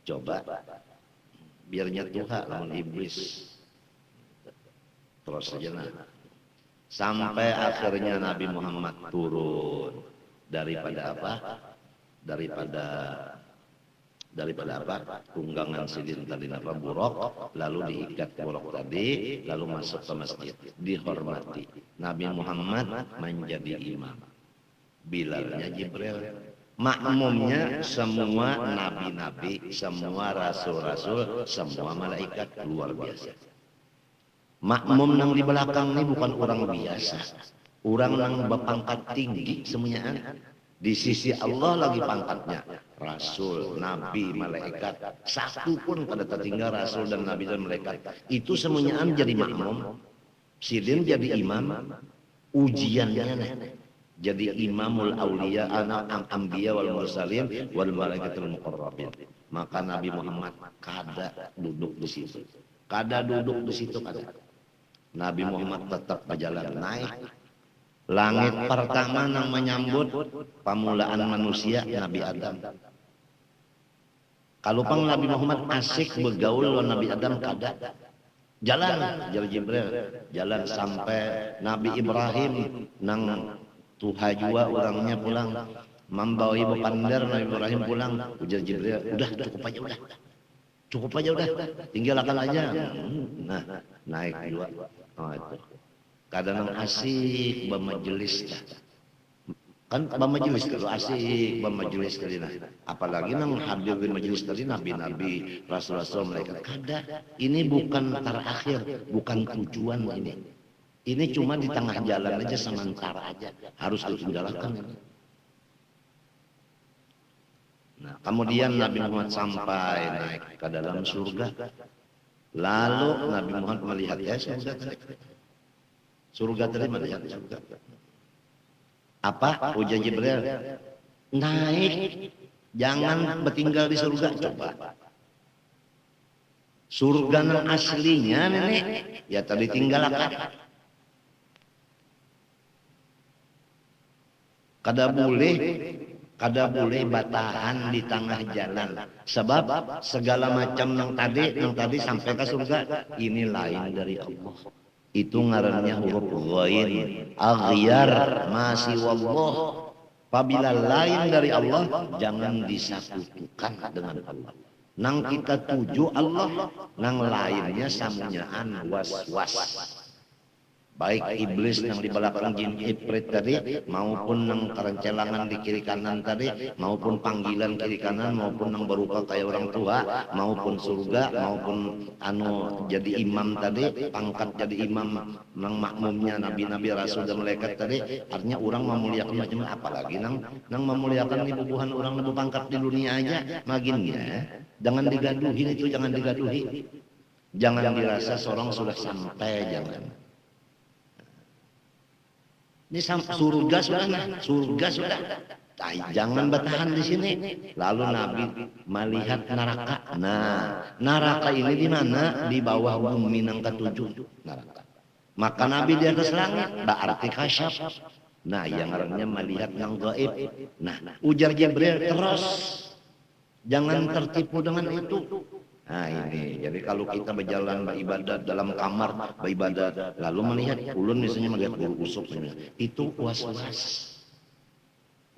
coba biarnya Tuhan lawan iblis terus saja nah. Sampai akhirnya Nabi Muhammad turun daripada apa? Daripada apa? Tunggangan sidin tadi apa? Buruk, lalu diikat buruk tadi, lalu masuk ke masjid, dihormati. Nabi Muhammad menjadi imam. Bilalnya Jibril. Makmumnya semua nabi-nabi, semua rasul-rasul, semua malaikat luar biasa. Makmum nang di belakang ini bukan orang biasa. Orang nang berpangkat tinggi semuanya. Di sisi Allah lagi pangkatnya. Rasul, nabi, malaikat. Satu pun pada tertinggal rasul dan nabi dan malaikat. Itu semuanya jadi makmum. Sidin jadi imam. Ujiannya nih. Jadi imamul auliya anak ambiya wal mursalin wal malaikatul muqarrabin. Maka Nabi Muhammad kada duduk di situ. Kada duduk di situ kada. Nabi Muhammad tetap berjalan naik. Langit pertama yang menyambut pamulaan manusia Nabi Adam. Kalau pang Nabi Muhammad asik bergaul dengan Nabi Adam kada. Jalan Jibril, jalan sampai Nabi Ibrahim nang Tuha jua orangnya pulang, membawa ibu pandar Nabi Ibrahim pulang, ujar Jibril, udah cukup aja udah, tinggalkan aja. Nah, naik juga. Oh itu. Kadang asik bermajelis, kan bermajelis kalau asik bermajelis tadi nah. Apalagi nang hadir di majelis tadi nabi-nabi, rasul-rasul mereka kada. Ini bukan terakhir, bukan tujuan ini. Ini cuma di tengah jalan aja sementara aja. Harus ditinggalkan. Nah, kemudian Nabi Muhammad sampai naik ke dalam surga. Lalu Nabi Muhammad melihat ya surga tadi melihat surga. Apa? Ujar Jibril. Naik. Jangan bertinggal di surga. Coba. Surga yang aslinya nenek. Ya tadi tinggalkan. Kada boleh batahan di tengah jalan. Sebab segala macam yang tadi sampai ke surga ini lain dari Allah. Itu ngarannya huruf ghain, aghyar, masih wallah. Apabila lain dari Allah jangan disatukan dengan Allah. Nang kita tuju Allah, nang lainnya samunyaan was-was. Baik iblis yang di belakang jin ifrit tadi maupun yang kerencelangan di kiri kanan tadi maupun panggilan kiri kanan maupun yang berupa kayak orang tua maupun surga maupun jadi imam tadi pangkat jadi imam nang makmumnya nabi-nabi rasul dan malaikat tadi artinya orang memuliakan macam apalagi nang memuliakan ibu-buhan orang yang pangkat di dunia aja maginnya jangan digaduhin itu jangan digaduhi jangan dirasa seorang sudah sampai jangan. Ini surga sudah. Jangan bertahan di sini. Lalu Nabi melihat neraka. Nah, neraka ini di mana? Di bawah bumi yang ketujuh. Neraka. Maka Nabi di atas langit. Berarti kasyaf. Nah, yang artinya melihat yang gaib. Nah, ujar Jibril terus. Jangan tertipu dengan itu. Nah ini, jadi kalau kita berjalan beribadat dalam kamar beribadat, lalu melihat ulun misalnya melihat bulu usuk, itu was-was.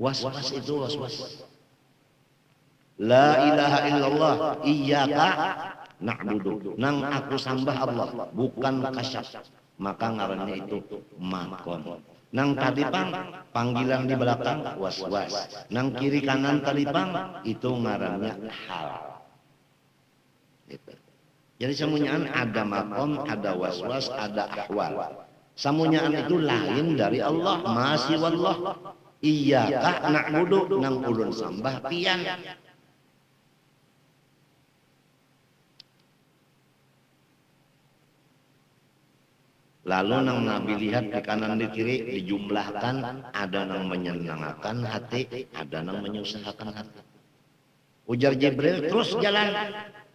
Was-was itu was-was. La ilaha illallah, iyyaka na'budu. Nang aku sembah Allah, bukan kasyaf. Maka ngarannya itu makom. Nang tadi panggilan di belakang was-was. Nang kiri kanan tadi itu ngarannya hal. Gitu. Jadi semuanyaan ada makom, ada was-was, ada ahwal. Semuanyaan itu lain dari Allah. Masih wallah. Iyyaka na'budu nang ulun sembah pian. Lalu nang Nabi lihat di kanan di kiri dijumlahkan ada nang menyenangkan hati, ada nang menyusahkan hati. Ujar Jibril terus jalan.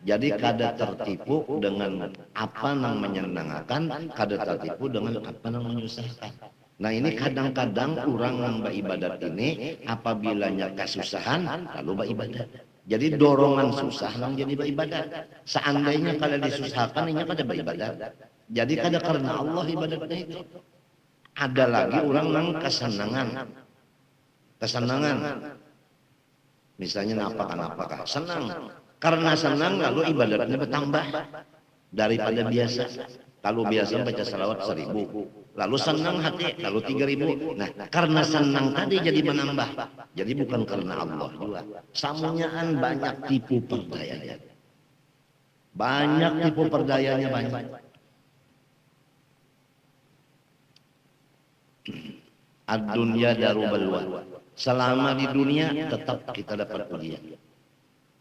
Jadi kada tertipu dengan apa yang menyenangkan, kada tertipu dengan apa yang menyusahkan. Nah ini kadang-kadang orang yang beribadat ini apabila kesusahan lalu beribadat. Jadi dorongan susah nang jadi beribadat. Seandainya kada disusahkan ini kada beribadat. Jadi kada karena Allah ibadatnya itu. Ada lagi orang nang kesenangan. Kesenangan. Misalnya apakah senang. Karena senang lalu ibadatnya bertambah daripada biasa. Kalau biasa baca salawat 1000, lalu senang hati, lalu 3000. Nah, karena senang tadi jadi menambah. Jadi bukan karena Allah juga. Samunyaan banyak tipu perdayanya. Banyak tipu perdayanya banyak. Ad-dunya daru balwa. Selama di dunia tetap kita dapat ujian.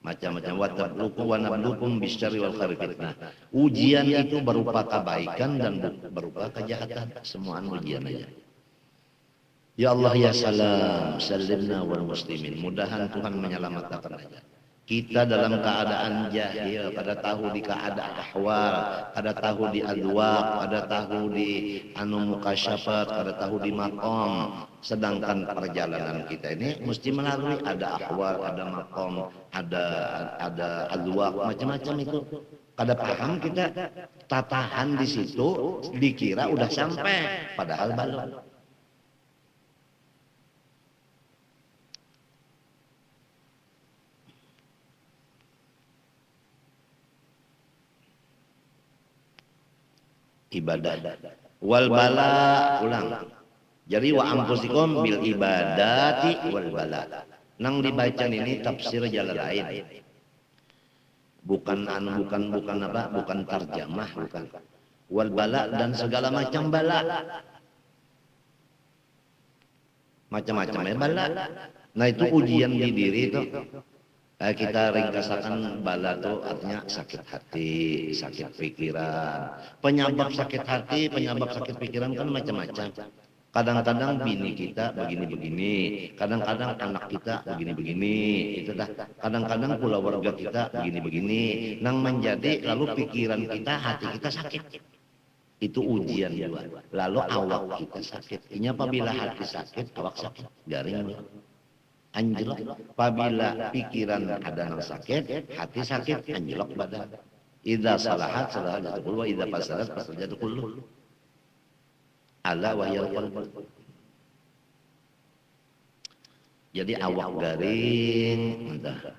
Macam-macam watablukum wa nablukum bisyarri wal khairi fitnah. Ujian itu berupa kebaikan dan berupa kejahatan. Semua ujian aja. Ya Allah ya salam, salimna wal muslimin. Mudahan Tuhan menyelamatkan aja. Kita dalam keadaan jahil, pada tahu di keadaan ahwal, pada tahu di adwaq, pada tahu di mukasyafat, pada tahu di maqam. Sedangkan perjalanan kita ini mesti melalui ada ahwal, ada maqam, ada adwaq, macam-macam itu. Kada paham kita tatahan di situ, dikira udah sampai, padahal belum. Ibadah wal bala ulang. Jadi wa ampusikum bil ibadati wal bala. Nang dibaca ini tafsir jalan lain. Bukan apa? Bukan tarjamah, bukan. Wal bala dan segala macam bala. Macam-macam ya bala. Nah itu ujian di diri itu. Kita ringkasakan bala itu artinya sakit hati, sakit pikiran. Penyebab sakit hati, penyebab sakit pikiran kan macam-macam. Kadang-kadang bini kita begini-begini, kadang-kadang anak kita begini-begini, itu dah. Kadang-kadang pula warga kita begini-begini. Nang menjadi lalu pikiran kita, hati kita sakit. Itu ujian juga. Lalu awak kita sakit. Ini apabila hati sakit, awak sakit, garing. Anjlok, apabila pikiran ada yang sakit, hati sakit, anjlok badan. Idza salahat salahat kullu wa idza fasadat fasadat kullu. Ala wa yal qalb. Jadi awak garing, entah.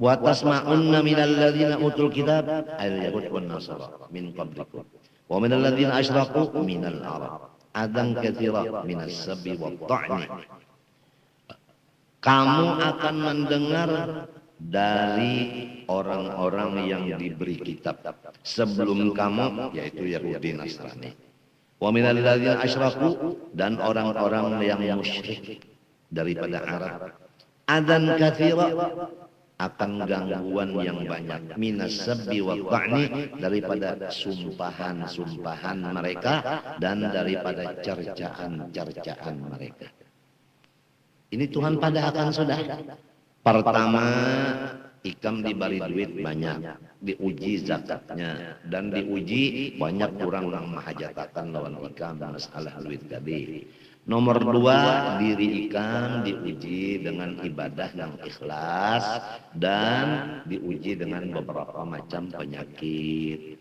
Wa tasma'unna minal ladzina utul kitab al-yahud wan nasara min qablikum. Wa minal ladzina asyraku minal arab. Adan katsira minas sabbi wa ta'ni. Kamu akan mendengar dari orang-orang yang diberi kitab sebelum kamu, yaitu Yahudi Nasrani. Wa minal ladzina asyraku, dan orang-orang yang musyrik daripada Arab. Adan katsira, akan gangguan yang banyak, minas sabbi wa ta'ni, daripada sumpahan-sumpahan mereka dan daripada cercaan-cercaan mereka. Ini Tuhan pada akan sudah. Pertama, ikam diberi duit banyak, diuji zakatnya, dan diuji banyak kurang yang mahajatakan lawan ikam masalah duit tadi. Nomor 2, diri ikam diuji dengan ibadah yang ikhlas dan diuji dengan beberapa macam penyakit.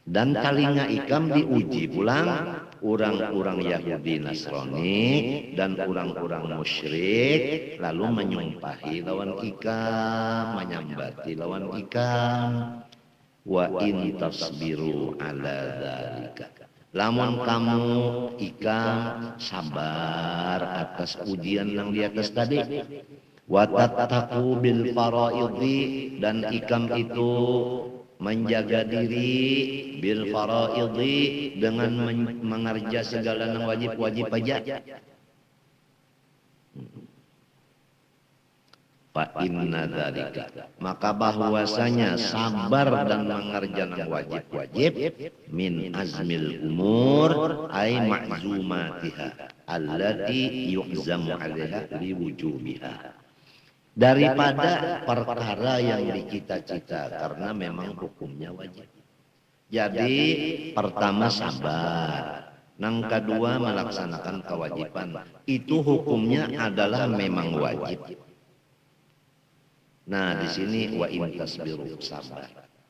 Dan kalinya ikam diuji pulang orang-orang Yahudi Nasrani dan orang-orang musyrik lalu menyumpahi lawan ikam, menyambati lawan ikam. Wa in tasbiru ala dzalika, lamun kamu ikam sabar atas ujian yang di atas tadi. Wa tattaqu bil faraidhi, dan ikam itu menjaga diri bil faraidhi, dengan mengerja segala yang wajib-wajib aja. Fa inna dzalika, maka bahwasanya sabar dan mengerjakan wajib-wajib min azmil umur ay ma'zumatiha allati yu'zamu 'alaiha liwujubiha, daripada perkara yang dicita-cita karena memang hukumnya wajib. Jadi pertama sabar, Nang kedua melaksanakan kewajiban. Itu hukumnya adalah memang wajib. Nah, di sini wa in tasbiru sabar.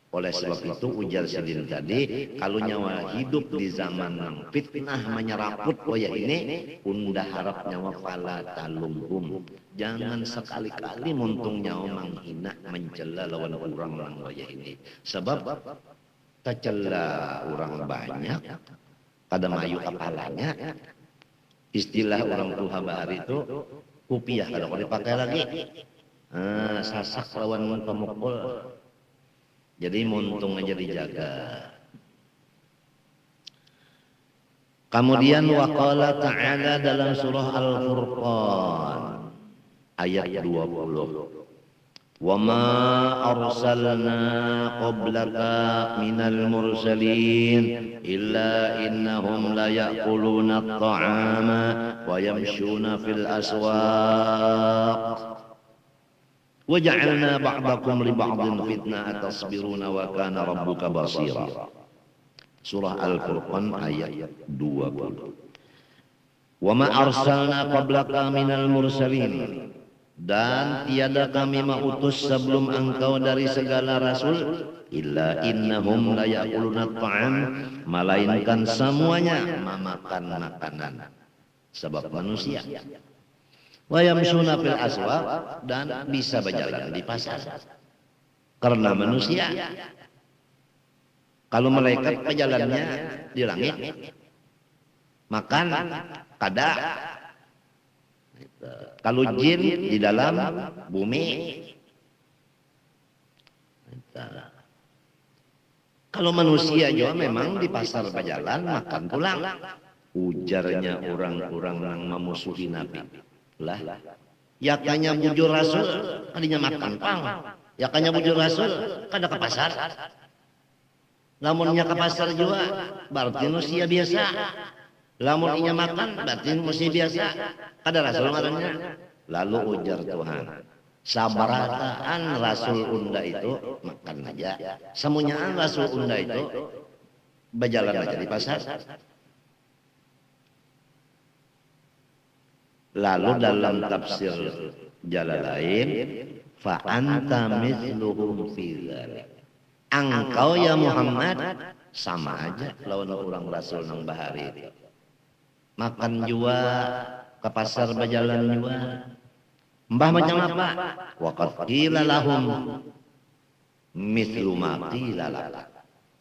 Oleh sebab itu ujar Sidin tadi, kalau nyawa hidup di zaman yang fitnah menyeraput waya ini, unda harap nyawa pala talumhum. Jangan sekali-kali muntung nyawa menghina mencela lawan orang lang waya ini. Sebab tercela orang banyak, kada mayu kepalanya. Istilah orang tua bahari itu kupiah kalau dipakai lagi. Sasak lawan pemukul. Jadi muntung aja dijaga. Kemudian waqala ta'ala dalam surah Al-Furqan ayat 20. Wa ma arsalna qablaka minal mursalin illa innahum la ya'kuluna at-ta'ama wa yamshuna fil aswaq. وَجَعَلْنَا بَعْضَكُمْ لِبَعْضٍ فِتْنَةً أَتَصْبِرُونَ وَكَانَ رَبُّكَ بَصِيرًا. Surah Al-Furqan ayat 20. وَمَا أَرْسَلْنَا قَبْلَكَ مِنَ الْمُرْسَلِينَ. Dan tiada kami mengutus sebelum engkau dari segala rasul illa innahum la ya'kuluna at-ta'am, melainkan semuanya memakan makanan. Sebab manusia. Wa yamshuna fil aswaq, dan bisa berjalan di pasar. Karena manusia. Kalau malaikat berjalannya di langit, makan kada. Kalau jin di dalam bumi. Kalau manusia juga memang di pasar berjalan makan pulang. Ujarnya orang-orang yang memusuhi Nabi. Lah, yakanya bujur rasul kadinya makan pang, yakanya bujur rasul kada ke pasar. Lamunnya ke pasar juga berarti manusia biasa. Lamun inya makan berarti manusia biasa. Kada rasul ngarannya. Lalu ujar Tuhan, sabarataan rasul unda itu makan aja, semuanyaan rasul unda itu berjalan aja di pasar. Lalu dalam tafsir Jalalain, fa anta mithluhum fi dzalik. Engkau ya Muhammad sama aja lawan orang rasul nang bahari itu. Makan jua, ke pasar berjalan jua. Mbah macam apa? Wa qad qila lahum mithlu ma qila lak.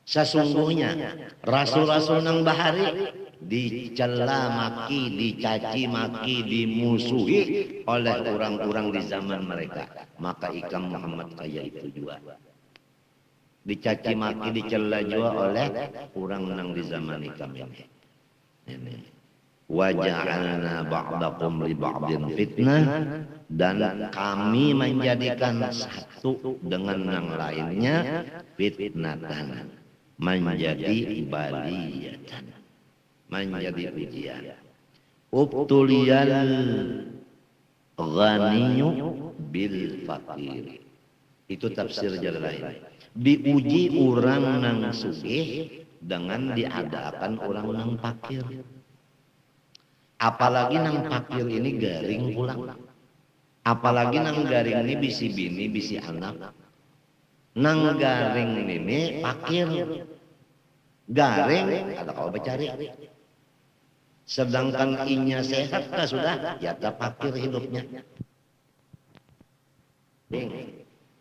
Sesungguhnya rasul-rasul nang bahari dicela maki, dicaci maki, dimusuhi oleh orang-orang di zaman mereka. Maka ikam Muhammad kayak itu juga. Dicaci maki, dicela juga oleh orang nang di zaman ikam ini. Ini. Wa ja'alna ba'dakum li ba'din fitnah, dan kami menjadikan satu dengan yang lainnya fitnatan, menjadi baliyatan, menjadi ujian. Ubtuliyal ghaniyu bil fakir. Itu tafsir jalan lain. Diuji orang nang sugih dengan diadakan orang nang fakir. Apalagi nang fakir ini garing pulang. Apalagi nang garing ini bisi bini, bisi anak. Nang garing ini fakir. Garing ada kau bercari. Sedangkan inya sehat kah sudah, ya tak fakir hidupnya.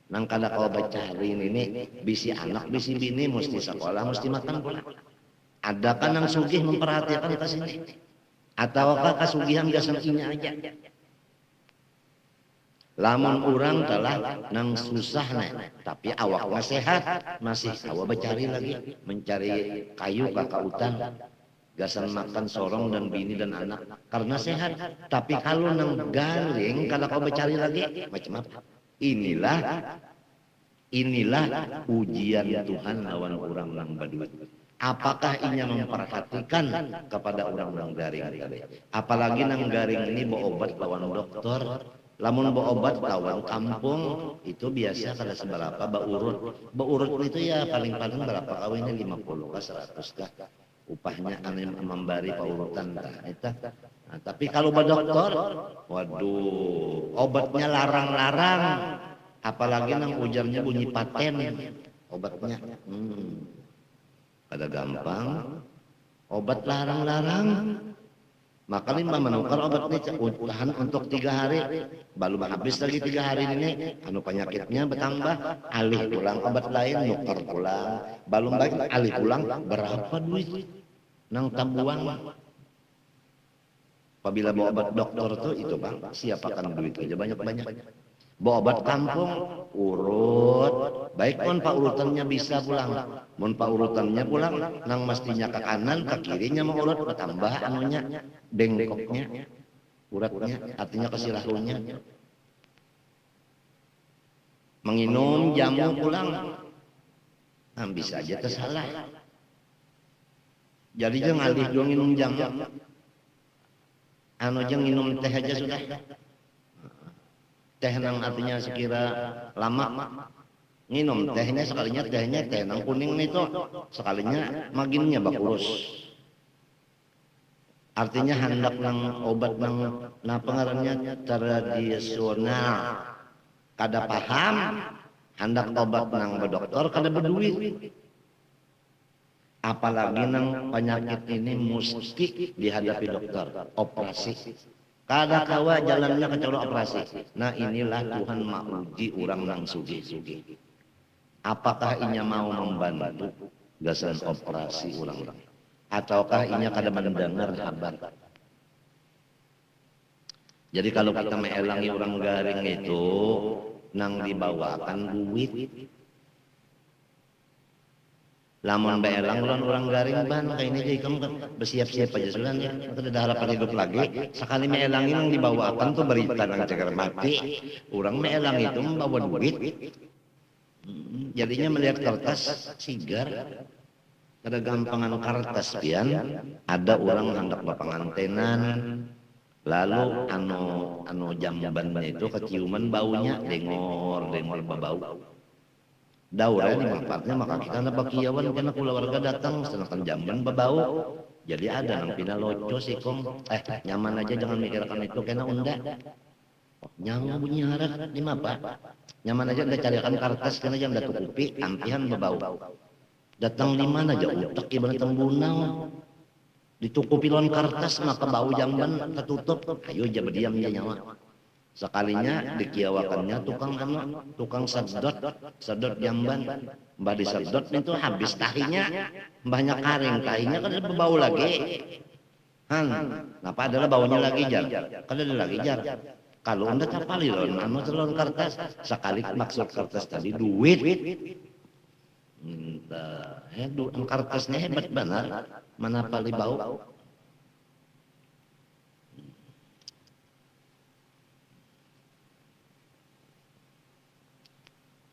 Nang kada kau bercari ini bisi anak, bisi bini, mesti sekolah, mesti makan pula. Adakah nang sugih memperhatikan ke sini? Ataukah kasugihan gasan inya aja? Lamun orang telah nang susah tapi awaknya sehat, masih awak bercari lagi, mencari kayu kakak hutan, gasan makan sorong dan bini dan anak karena sehat. Tapi kalau nang garing, kalau kau bercari lagi, macam apa? Inilah ujian Tuhan lawan orang nang baduit. Apakah inya memperhatikan kepada orang-orang garing tadi? Apalagi nang garing ini bawa obat lawan dokter. Lamun bawa obat lawan kampung itu biasa kada seberapa baurut. Baurut itu ya paling-paling berapa kawinnya 50 ke 100 kah. upahnya anu memberi paurutan eta. Nah, tapi kalau dokter, waduh, obatnya larang-larang, apalagi nang ujarnya bunyi paten obatnya. Kada gampang, obat larang-larang. Maka limbah menukar obat ini tahan untuk 3 hari, belum habis lagi 3 hari ini, anu penyakitnya bertambah, alih pulang obat lain, nukar pulang, belum baik alih pulang, berapa duit nang tabuang. Apabila bawa obat dokter tuh itu bang, siapakan duit aja banyak-banyak. Bawa obat kampung, urut, baik pun pak urutannya bisa pulang, mun pak urutannya pulang, nang mestinya ke kanan, ke kirinya mau urut, bertambah anunya, bengkoknya, uratnya, artinya kesilahunya. Menginum jamu pulang, nah bisa aja tersalah. Jadi jangan alih dong minum jamu. Anu aja minum teh aja sudah. Teh nang artinya sekira lama minum tehnya sekalinya teh nang kuning itu sekalinya maginnya bakulus. Artinya hendak nang obat nang pengarannya tradisional. Kada paham hendak obat nang bedokter kada berduit. Apalagi nang penyakit ini mesti dihadapi dokter, operasi. Kada kawa jalannya kecuali operasi. Nah inilah Tuhan mauji orang nang sugi-sugi. Apakah inya mau membantu gasan operasi orang? Ataukah inya kada mendengar kabar? Jadi kalau kita meelangi orang garing itu, nang dibawakan duit. Lamun beelang orang garing ban kayak ini jadi kamu bersiap-siap aja sudah ya. Kita ada harapan hidup lagi. Sekali meelangin yang dibawakan tuh berita nang cegar mati. Orang meelang itu membawa duit. Jadinya melihat kertas sigar. Ada gampangan kertas pian. Ada orang hendak pengantenan. Lalu anu jambannya itu keciuman baunya dengor babau. Daurah dimanfaatnya maka kita nak bakiawan karena keluarga datang sedangkan jamban berbau. Jadi ada nang pina loco sih kong. Nyaman aja jangan mikirkan itu kena unda. Nyawa bunyi harap di apa? Nyaman aja anda carikan kertas kena jam datu kupi ampihan berbau. Datang di mana aja utak ibarat tembunau. Ditukupi lawan kertas maka bau jamban tertutup. Ayo aja berdiam dia nyawa. Sekalinya dikiawakannya tukang sedot jamban. Mbah di sedot itu habis tahinya banyak karing, tahinya kan ada berbau lagi. Kenapa adalah baunya lagi jar? Kan ada lagi jar. Kalau anda tapali lon, anu telon kertas, sekali maksud kertas tadi duit. Kertasnya hebat benar, mana pali bau.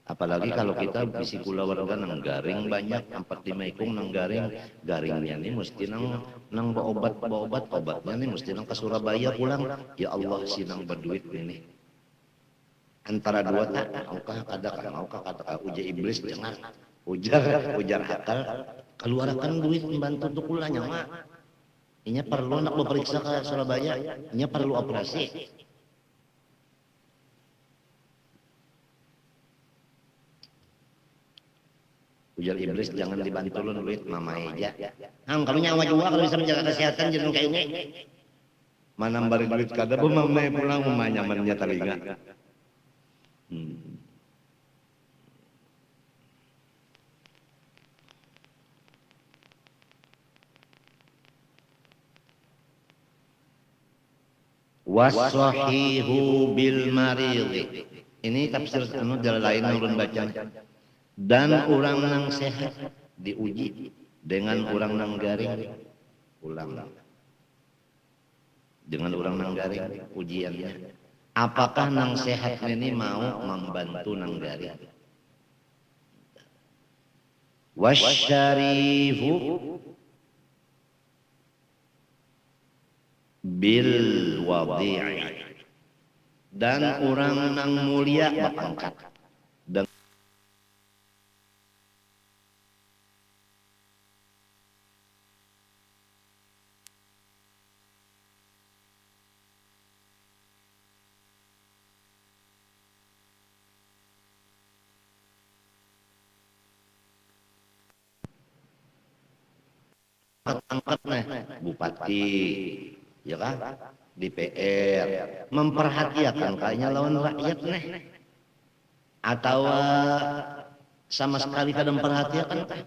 Apalagi kalau kita bisi kula warga nang garing banyak 4-5 ikung nang garingnya nih mesti nang bawa obat obatnya nih mesti nang ke Surabaya pulang. Ya Allah sinang berduit ini. Antara dua tak maukah kada ujar iblis jangan ujar akal keluarkan duit membantu untuk kulanya mak. Inya perlu nak berperiksa ke Surabaya, inya perlu operasi. Ujar iblis jangan dibantu lu duit mama aja. Kamu nyawa juga kalau bisa menjaga kesehatan jangan kayak ini. Mana bari duit kada bu mama pulang mama nyamannya telinga. Wasahihu bil marid. Ini tafsir anu jalan lain ulun baca. Dan orang nang sehat diuji dengan orang nang garing ulang dengan orang nang garing ujiannya apakah nang sehat ini mau membantu nang garing wasyarifu bil wadi'i dan orang nang mulia bapangkat dengan angkat nah bupati, ya kan, DPR, memperhatikan kayaknya lawan rakyat nah, atau sama sekali kadang perhatikan kan?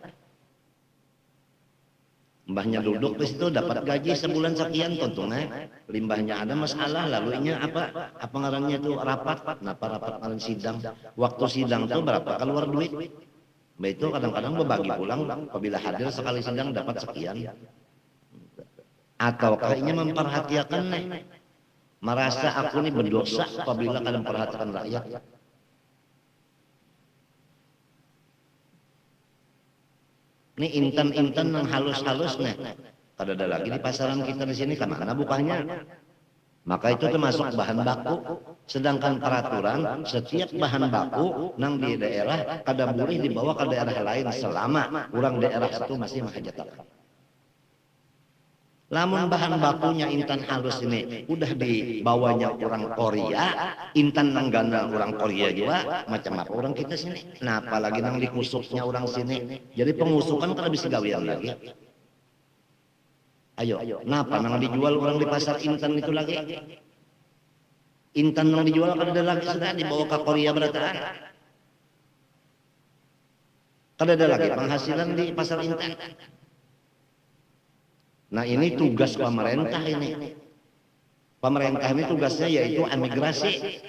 Mbahnya duduk di situ dapat gaji sebulan sekian tentunya, limbahnya ada masalah lalu ini apa ngarannya itu rapat, kenapa rapat ngaran sidang, waktu sidang tuh berapa keluar duit, itu kadang-kadang berbagi pulang apabila hadir sekali sidang dapat sekian, atau kayaknya memperhatikan nih, merasa aku nih berdosa apabila kadang perhatikan rakyat. Ini intan-intan yang halus-halus nih. Kada ada lagi di pasaran kita di sini, kemana bukanya? Maka itu termasuk bahan baku. Sedangkan peraturan setiap bahan baku nang di daerah kada boleh dibawa ke daerah lain selama orang daerah itu masih mahajatakan. Lamun bahan bakunya intan halus ini udah dibawanya orang Korea, intan nanggana orang Korea juga, macam apa orang kita sini. Nah apalagi nang dikusuknya orang sini. Jadi pengusukan kada bisa gawean lagi. Ayo, napa nang dijual orang di pasar intan itu lagi? Intan nang dijual kada ada lagi sudah dibawa ke Korea berataan. Kada ada lagi penghasilan di pasar intan. Nah ini tugas pemerintah ini. Pemerintah ini tugasnya yaitu emigrasi.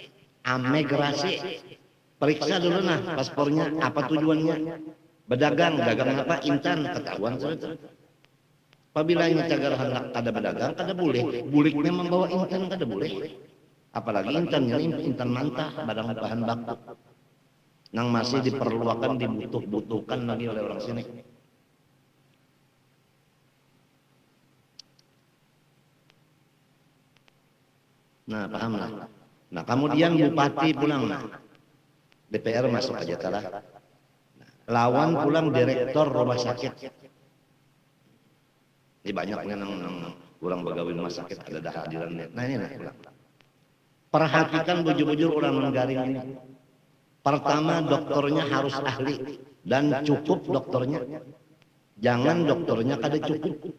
Emigrasi. Periksa dulu nah paspornya, apa tujuannya. Berdagang, dagang apa? Intan, ketahuan saja. Apabila ini cagar hendak kada berdagang, kada boleh. Buliknya membawa intan, kada boleh. Apalagi intannya ini intan mentah, bahan baku. Nang masih diperlukan, dibutuhkan lagi oleh orang sini. Nah, paham lah. Nah, kemudian bupati pulang. Nah, DPR masuk aja salah. Lawan pulang direktur rumah sakit. Ini banyaknya nang kurang pegawai rumah sakit ada dah hadiran. Nah, ini nah pulang. Perhatikan bujur-bujur orang menggaring ini. Pertama, dokternya harus ahli dan cukup dokternya. Jangan dokternya kada cukup.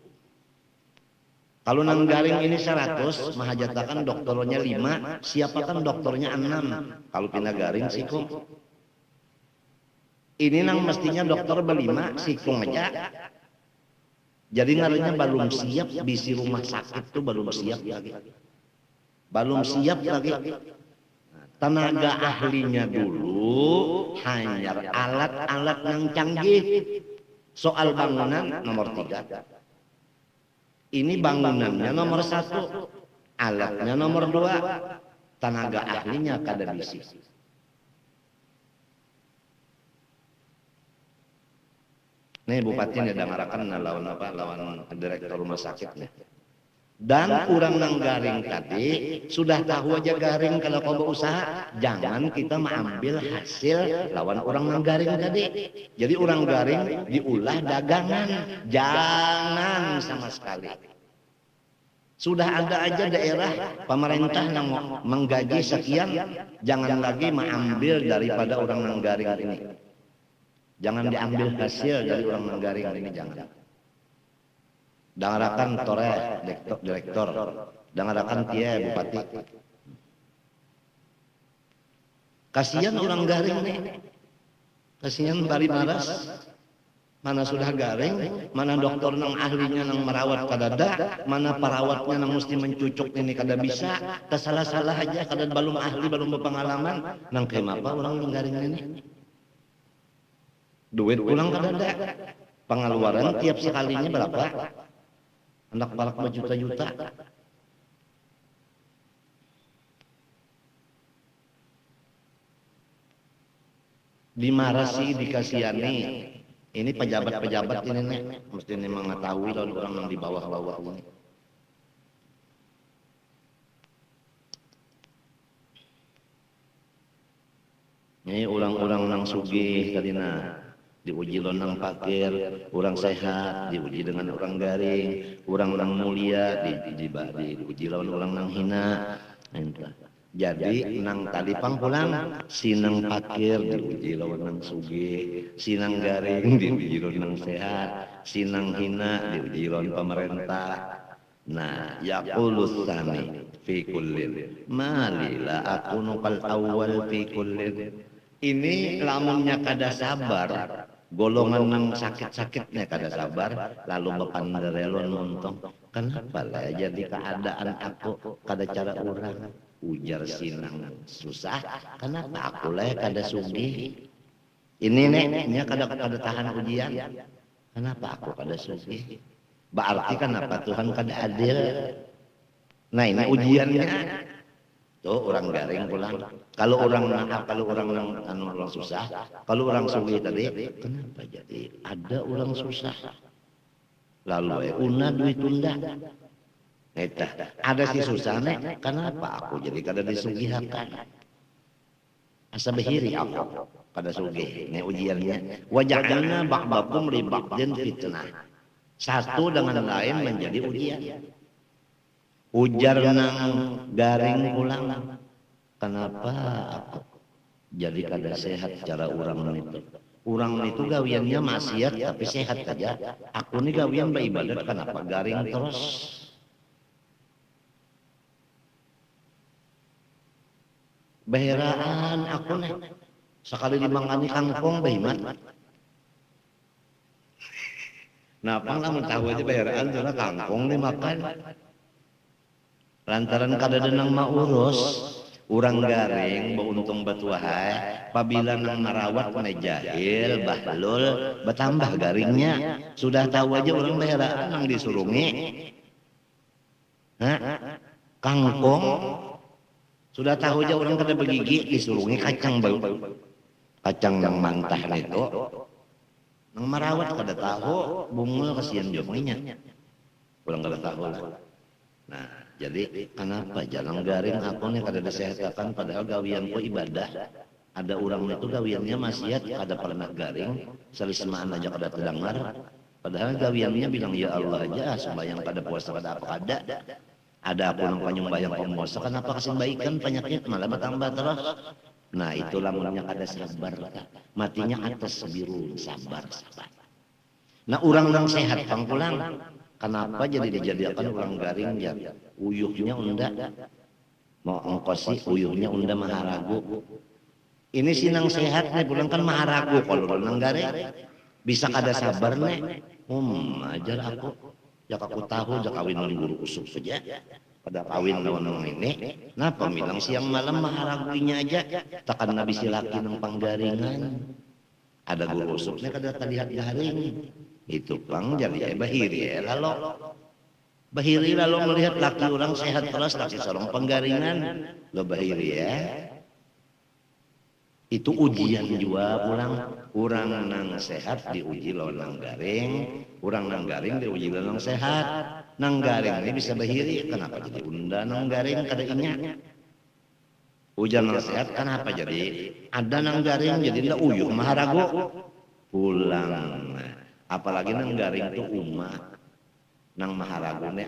Kalau nang garing ini 100, mahajatakan dokternya 5, siapakan dokternya 6. Kalau pindah garing sikung. Ini nang mestinya dokter ber5, sikung aja. Jadi ngarannya belum siap, bisi rumah sakit tuh belum siap lagi. Belum siap lagi. Tenaga ahlinya dulu hanya alat-alat yang canggih. Soal bangunan nomor 3. Ini bangunannya nomor 1, alatnya nomor 2, tenaga ahlinya kada bisi. Nih bupati nih ngarakan lawan apa? Lawan direktur rumah sakit nih. Dan kurang nang garing tadi sudah tahu aja garing kalau kau berusaha, jangan kita mengambil hasil lawan orang nang garing tadi. Jadi orang garing diulah dagangan, jangan sama sekali. Sudah ada aja daerah pemerintah yang menggaji sekian, jangan lagi mengambil daripada orang nang garing ini. Jangan diambil hasil dari orang nang garing ini, jangan. Dangarakan tore direktur, dangarakan tie bupati. Kasihan orang garing nih, kasihan bari maras. Mana sudah garing, mana dokter nang ahlinya nang merawat kadada, mana perawatnya nang mesti mencucuk ini kada bisa, kesalah-salah aja kada belum ahli, belum berpengalaman, nang kenapa orang nang garing ini? Duit pulang kadada, pengeluaran tiap sekalinya berapa? Anak parak berjuta-juta. Dimarasi, dikasihani. Ini pejabat-pejabat ini nih, mesti ini mengetahui lawan orang yang di bawah-bawah ini. Ini orang-orang nang sugih tadi nah, diuji lawan nang fakir, orang sehat, diuji dengan orang garing, orang nang mulia, diuji lawan orang nang hina. Jadi nang tadi pangpulang sinang pakir diuji lawan nang sugih, sinang garing diuji lawan nang sehat, sinang hina diuji lawan pemerintah. Nah, yaqulu tsani fi kullin malila akunu kal awwal fi kullin. Ini lamunnya kada sabar, golongan nang sakit-sakitnya kada sabar, lalu bepanderelon montong. Kenapa lah jadi keadaan aku kada cara orang? Ujar sinang susah, kenapa aku lah kada sugih? Ini neknya kada kada tahan ujian. Kenapa aku kada sugih? Berarti kenapa Tuhan kada adil? Nah ini ujiannya. Tuh orang garing pulang. Kalau orang orang susah, kalau orang sugih tadi, kenapa jadi ada orang susah? Lalu una duit tunda. Eta, ada si susah nek, kenapa aku jadi kada disugihakan? Asa behiri aku kada sugih. Nek ujiannya, wajahnya ba'dakum li ba'din fitnah. Satu dengan lain menjadi ujian. Ujar nang garing pulang, kenapa aku jadi kada sehat cara orang itu? Orang itu gawiannya maksiat tapi sehat saja. Aku ini gawian beribadat kenapa garing terus? Baheraan aku nih sekali dimangani kangkong bahimat. Nah, pang tahu aja baheraan karena kangkong nih makan. Lantaran kada denang maurus, urang garing beuntung batuahai, pabila nang narawat na jahil, bahlul, bertambah garingnya. Sudah tahu aja orang baheraan nang disurungi. Kangkong sudah tahu aja orang kada begigi disurungi kacang bau. Kacang yang mantah itu. Nang marawat kada tahu, bungul kasihan jominya. Orang kada tahu lah. Nah, jadi kenapa jalan garing aku nih kada disehatkan padahal gawianku ibadah. Ada orang itu gawiannya maksiat kada pernah garing, selismaan aja kada terdengar. Padahal gawiannya bilang ya Allah aja, sembahyang kada puasa kada apa kada. Ada aku nang panyumbayang pemosa, kenapa kasih baikan penyakit malah bertambah terus. Nah itulah lamunnya kada sabar, matinya atas biru sabar. Nah orang nang sehat pangpulang, kenapa jadi dijadikan orang garing ya? Uyuhnya unda, mau ongkosi uyuhnya unda maharagu. Ini sinang sehat nih pulang kan maharagu kalau nang garing bisa kada sabar nih. Ajar aku. Ya aku tahu jak kawin dengan guru usuk saja. Pada kawin lawan ini, nah pemilang siang malam maharaguinya aja. Takkan nabi si laki nang panggaringan. Ada guru usuknya kada terlihat garing. Itu pang jadi bahiri lalu. Bahiri lalu melihat laki orang sehat terus laki seorang panggaringan. Lo bahiri ya. Itu ujian juga pulang. Orang nang sehat diuji lawan nang garing. Orang nang garing diuji lawan nang sehat. Nang garing ini bisa bahiri. Kenapa jadi unda nang garing kada inya? Ujian nang sehat kenapa jadi? Ada nang garing jadi ndak uyuh maharago. Pulang. Apalagi nang garing itu umat. Nang maharago ne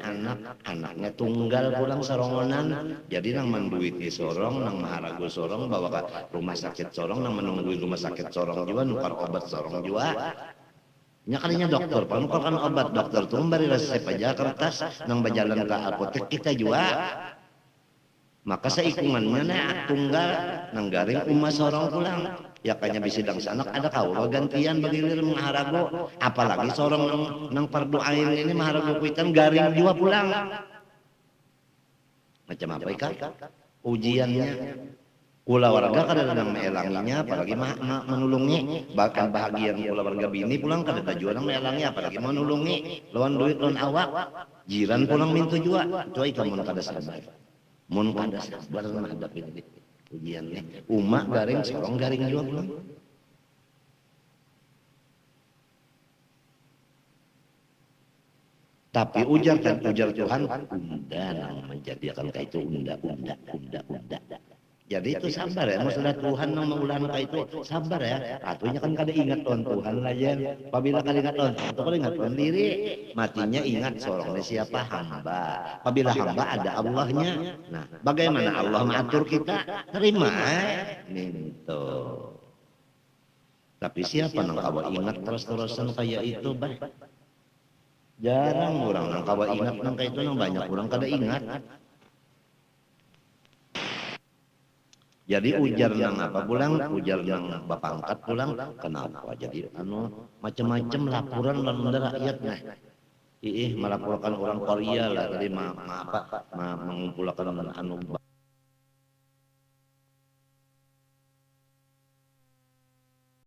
anaknya tunggal pulang sorongonan. Jadi nang menduiti sorong, nang maharago sorong, bawa ke rumah sakit sorong, nang menungguin rumah sakit sorong juga, nukar obat sorong juga. Nya kalinya dokter, panukarkan obat dokter tuh memberi resep aja kertas, nang berjalan ke apotek kita juga. Maka seikungannya nih tunggal nang garing umah sorong pulang. Ya kayaknya bisidang sanak ada kau gantian bagi lir maharago. Apalagi sorong nang pardoain ini maharago kuitan garing juga pulang. Macam apa ikan? Ujiannya. Kula warga kada nang meelanginya, apalagi menulungi. Bahkan bahagian kula warga bini pulang kada tajuan nang meelangi, apalagi menulungi. Lawan duit lawan awak. Jiran pulang mintu juga. Coy kamu kada sabar. Mun kada sabar menghadapi ujiannya. Umat garing sorong garing juga pulang. Tapi ujar Tuhan unda nang menjadikan itu unda. Jadi itu sabar ya, maksudnya Tuhan yang mengulang itu sabar ya. Atunya kan kada ingat Tuhan lah ya. Apabila kada ingat Tuhan, itu kada ingat Tuhan diri. Matinya ingat seorang siapa hamba. Apabila hamba ada Allahnya. Nah, bagaimana Allah mengatur kita? Terima gitu. Tapi siapa nang kawa ingat terus-terusan kayak itu, bah? Jarang orang nang kawa ingat nang kayak itu, nang banyak orang kada ingat. Jadi ujar nang apa pulang, ujar nang bapak angkat pulang, kenapa? Jadi macam-macam laporan dari rakyat nah. Melaporkan orang Korea lah tadi mengumpulkan